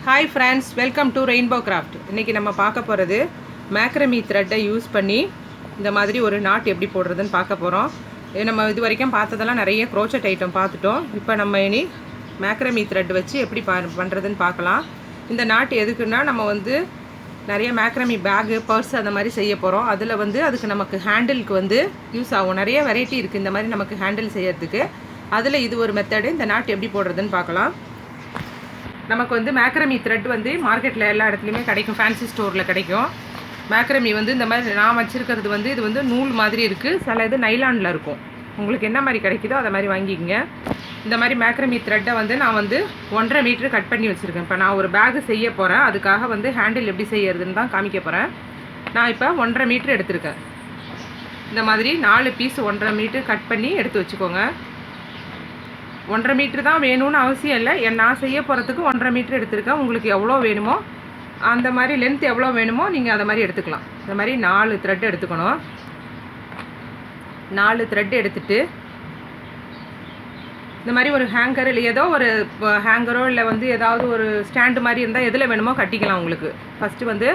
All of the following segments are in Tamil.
Hi friends, welcome to rainbow craft. இன்றைக்கி நம்ம பார்க்க போகிறது மேக்ரமி த்ரெட்டை யூஸ் பண்ணி இந்த மாதிரி ஒரு நாட் எப்படி போடுறதுன்னு பார்க்க போகிறோம். நம்ம இது வரைக்கும் பார்த்ததெல்லாம் நிறைய க்ரோச்சட் ஐட்டம் பார்த்துட்டோம். இப்போ நம்ம இனி மேக்ரமி த்ரெட் வச்சு எப்படி பண்ணுறதுன்னு பார்க்கலாம். இந்த நாட் எதுக்குன்னா, நம்ம வந்து நிறைய மேக்ரமி பேகு, பர்ஸ் அந்த மாதிரி செய்ய போகிறோம். அதில் வந்து அதுக்கு நமக்கு ஹேண்டிலுக்கு வந்து யூஸ் ஆகும். நிறைய வெரைட்டி இருக்குது இந்த மாதிரி நமக்கு ஹேண்டில் செய்யறதுக்கு. அதில் இது ஒரு மெத்தடு. இந்த நாட் எப்படி போடுறதுன்னு பார்க்கலாம். நமக்கு வந்து மேக்ரமி த்ரெட் வந்து மார்க்கெட்டில் எல்லா இடத்துலையுமே கிடைக்கும், ஃபேன்சி ஸ்டோரில் கிடைக்கும். மேக்ரமி வந்து இந்த மாதிரி நான் வச்சுருக்கிறது வந்து இது வந்து நூல் மாதிரி இருக்குது, சில இது நைலானில் இருக்கும். உங்களுக்கு என்ன மாதிரி கிடைக்குதோ அதை மாதிரி வாங்கிக்கோங்க. இந்த மாதிரி மேக்ரமி த்ரெட்டை வந்து நான் வந்து 1.5 மீட்ரு கட் பண்ணி வச்சுருக்கேன். இப்போ நான் ஒரு பேகு செய்ய போகிறேன், அதுக்காக வந்து ஹேண்டில் எப்படி செய்யறதுன்னு தான் காமிக்க போகிறேன். நான் இப்போ 1.5 மீட்ரு எடுத்திருக்கேன். இந்த மாதிரி 4 பீஸ் 1.5 மீட்ரு கட் பண்ணி எடுத்து வச்சுக்கோங்க. 1.5 மீட்ரு தான் வேணும்னு அவசியம் இல்லை. நான் செய்ய போகிறதுக்கு 1.5 மீட்ரு எடுத்துருக்கேன். உங்களுக்கு எவ்வளோ வேணுமோ அந்த மாதிரி லென்த் எவ்வளோ வேணுமோ நீங்கள் அதை மாதிரி எடுத்துக்கலாம். இந்த மாதிரி 4 த்ரெட் எடுத்துக்கணும். 4 த்ரெட் எடுத்துகிட்டு இந்த மாதிரி ஒரு ஹேங்கர் இல்லை ஏதோ ஒரு ஹேங்கரோ இல்லை வந்து ஏதாவது ஒரு ஸ்டாண்டு மாதிரி இருந்தால் எதில் வேணுமோ கட்டிக்கலாம். உங்களுக்கு ஃபஸ்ட்டு வந்து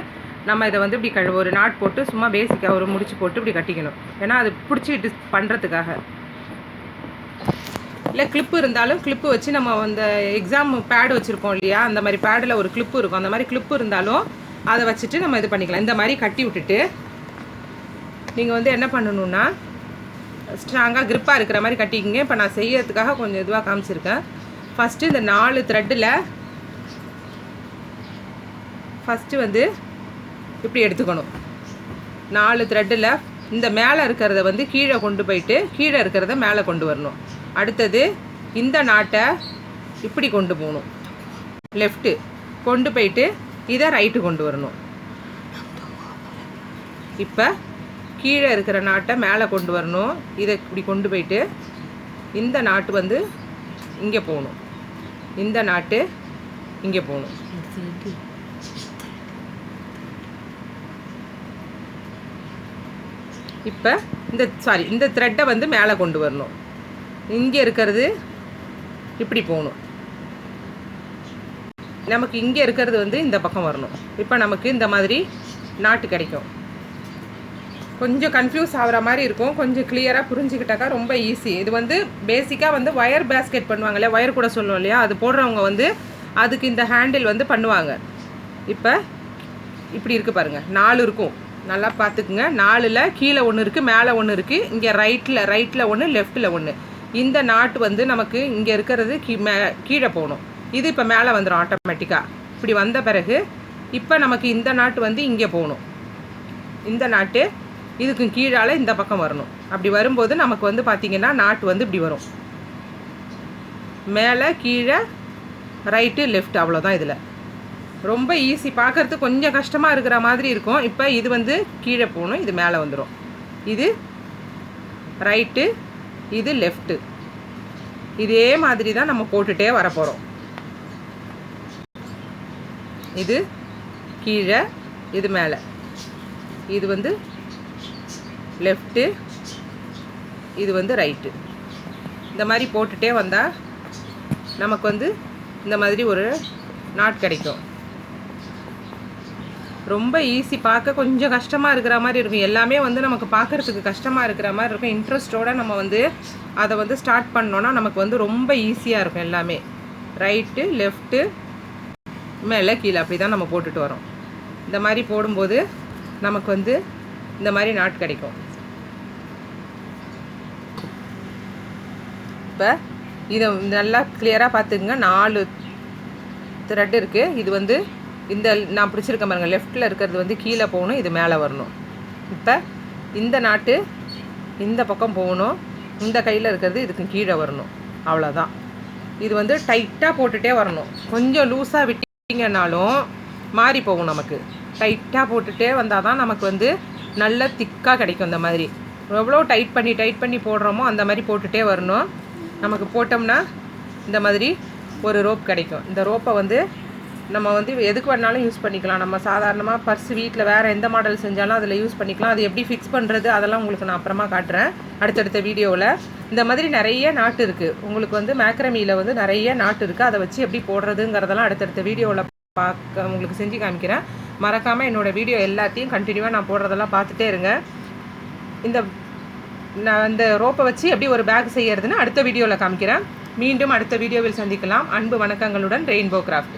நம்ம இதை வந்து இப்படி ஒரு நாட் போட்டு சும்மா பேசிக்காக ஒரு முடிச்சு போட்டு இப்படி கட்டிக்கணும். ஏன்னா அது பிடிச்சிட்டு பண்ணுறதுக்காக. இல்லை கிளிப்பு இருந்தாலும் கிளிப்பு வச்சு நம்ம அந்த எக்ஸாம் பேடு வச்சுருக்கோம் இல்லையா, அந்த மாதிரி பேடில் ஒரு கிளிப்பு இருக்கும். அந்த மாதிரி கிளிப்பு இருந்தாலும் அதை வச்சுட்டு நம்ம இது பண்ணிக்கலாம். இந்த மாதிரி கட்டி விட்டுட்டு நீங்கள் வந்து என்ன பண்ணணுன்னா, ஸ்ட்ராங்காக க்ரிப்பாக இருக்கிற மாதிரி கட்டிக்கிங்க. இப்போ நான் செய்யறதுக்காக கொஞ்சம் இதுவாக காமிச்சிருக்கேன். ஃபஸ்ட்டு இந்த 4 த்ரெட்டில் ஃபஸ்ட்டு வந்து இப்படி எடுத்துக்கணும். 4 த்ரெட்டில் இந்த மேலே இருக்கிறத வந்து கீழே கொண்டு போயிட்டு கீழே இருக்கிறத மேலே கொண்டு வரணும். அடுத்தது இந்த நாட்டை இப்படி கொண்டு போகணும், லெஃப்ட்டு கொண்டு போயிட்டு இதை ரைட்டு கொண்டு வரணும். இப்போ கீழே இருக்கிற நாட்டை மேலே கொண்டு வரணும். இதை இப்படி கொண்டு போயிட்டு இந்த நாட்டு வந்து இங்கே போகணும், இந்த நாட்டு இங்கே போகணும். இப்போ இந்த த்ரெட்டை வந்து மேலே கொண்டு வரணும். இங்கே இருக்கிறது இப்படி போகணும். நமக்கு இங்கே இருக்கிறது வந்து இந்த பக்கம் வரணும். இப்போ நமக்கு இந்த மாதிரி நாட்டு கிடைக்கும். கொஞ்சம் கன்ஃபியூஸ் ஆகிற மாதிரி இருக்கும். கொஞ்சம் கிளியராக புரிஞ்சுக்கிட்டாக்கா ரொம்ப ஈஸி. இது வந்து பேசிக்காக வந்து ஒயர் பேஸ்கெட் பண்ணுவாங்க இல்லையா, ஒயர் கூட சொல்லுவோம் இல்லையா, அது போடுறவங்க வந்து அதுக்கு இந்த ஹேண்டில் வந்து பண்ணுவாங்க. இப்போ இப்படி இருக்குது பாருங்கள், 4 இருக்கும். நல்லா பார்த்துக்குங்க. 4ல் கீழே ஒன்று இருக்குது, மேலே ஒன்று இருக்குது, இங்கே ரைட்டில் ஒன்று, லெஃப்ட்டில் ஒன்று. இந்த நாட்டு வந்து நமக்கு இங்கே இருக்கிறது கீழே போகணும். இது இப்போ மேலே வந்துடும் ஆட்டோமேட்டிக்காக. இப்படி வந்த பிறகு இப்போ நமக்கு இந்த நாட்டு வந்து இங்கே போகணும். இந்த நாட்டு இதுக்கு கீழால் இந்த பக்கம் வரணும். அப்படி வரும்போது நமக்கு வந்து பார்த்திங்கன்னா நாட்டு வந்து இப்படி வரும், மேலே கீழே ரைட்டு லெஃப்ட். அவ்வளோதான். இதில் ரொம்ப ஈஸி. பார்க்குறதுக்கு கொஞ்சம் கஷ்டமாக இருக்கிற மாதிரி இருக்கும். இப்போ இது வந்து கீழே போகணும், இது மேலே வந்துடும். இது ரைட்டு, இது லெஃப்ட்டு. இதே மாதிரி தான் நம்ம போட்டுகிட்டே வரப்போகிறோம். இது கீழே, இது மேலே, இது வந்து லெஃப்ட்டு, இது வந்து ரைட்டு. இந்த மாதிரி போட்டுகிட்டே வந்தால் நமக்கு வந்து இந்த மாதிரி ஒரு நாட் கிடைக்கும். ரொம்ப ஈஸி. பார்க்க கொஞ்சம் கஷ்டமாக இருக்கிற மாதிரி இருக்கும். எல்லாமே வந்து நமக்கு பார்க்குறதுக்கு கஷ்டமாக இருக்கிற மாதிரி இருக்கும். இன்ட்ரெஸ்ட்டோடு நம்ம வந்து அதை வந்து ஸ்டார்ட் பண்ணோன்னா நமக்கு வந்து ரொம்ப ஈஸியாக இருக்கும். எல்லாமே ரைட்டு, லெஃப்ட்டு, மேலே கீழே அப்படி தான் நம்ம போட்டுட்டு வரோம். இந்த மாதிரி போடும்போது நமக்கு வந்து இந்த மாதிரி நாட் கிடைக்கும். இப்போ இதை நல்லா கிளியராக பார்த்துக்குங்க. 4 த்ரெட் இருக்குது. இது வந்து இந்த நான் பிடிச்சிருக்க பாருங்கள், லெஃப்ட்டில் இருக்கிறது வந்து கீழே போகணும், இது மேலே வரணும். இப்போ இந்த நாட்டு இந்த பக்கம் போகணும், இந்த கையில் இருக்கிறது இதுக்கு கீழே வரணும். அவ்வளோதான். இது வந்து டைட்டாக போட்டுகிட்டே வரணும். கொஞ்சம் லூஸாக விட்டிங்கன்னாலும் மாறி போகும். நமக்கு டைட்டாக போட்டுகிட்டே வந்தால் தான் நமக்கு வந்து நல்ல திக்காக கிடைக்கும். இந்த மாதிரி எவ்வளோ டைட் பண்ணி போடுறோமோ அந்த மாதிரி போட்டுகிட்டே வரணும். நமக்கு போட்டோம்னா இந்த மாதிரி ஒரு ரோப் கிடைக்கும். இந்த ரோப்பை வந்து நம்ம வந்து எதுக்கு வேணாலும் யூஸ் பண்ணிக்கலாம். நம்ம சாதாரணமாக பர்ஸ் வீட்டில் வேறு எந்த மாடல் செஞ்சாலும் அதில் யூஸ் பண்ணிக்கலாம். அது எப்படி ஃபிக்ஸ் பண்ணுறது அதெல்லாம் உங்களுக்கு நான் அப்புறமா காட்டுறேன் அடுத்தடுத்த வீடியோவில். இந்த மாதிரி நிறைய நாட்டு இருக்குது. உங்களுக்கு வந்து மேக்ரமியில் வந்து நிறைய நாட்டு இருக்குது. அதை வச்சு எப்படி போடுறதுங்கிறதெல்லாம் அடுத்தடுத்த வீடியோவில் உங்களுக்கு செஞ்சு காமிக்கிறேன். மறக்காமல் என்னோடய வீடியோ எல்லாத்தையும் கண்டினியூவாக நான் போடுறதெல்லாம் பார்த்துட்டே இருங்க. நான் இந்த ரோப்பை வச்சு எப்படி ஒரு பேக் செய்யறதுன்னு அடுத்த வீடியோவில் காமிக்கிறேன். மீண்டும் அடுத்த வீடியோவில் சந்திக்கலாம். அன்பு வணக்கங்களுடன் ரெயின்போ கிராஃப்ட்.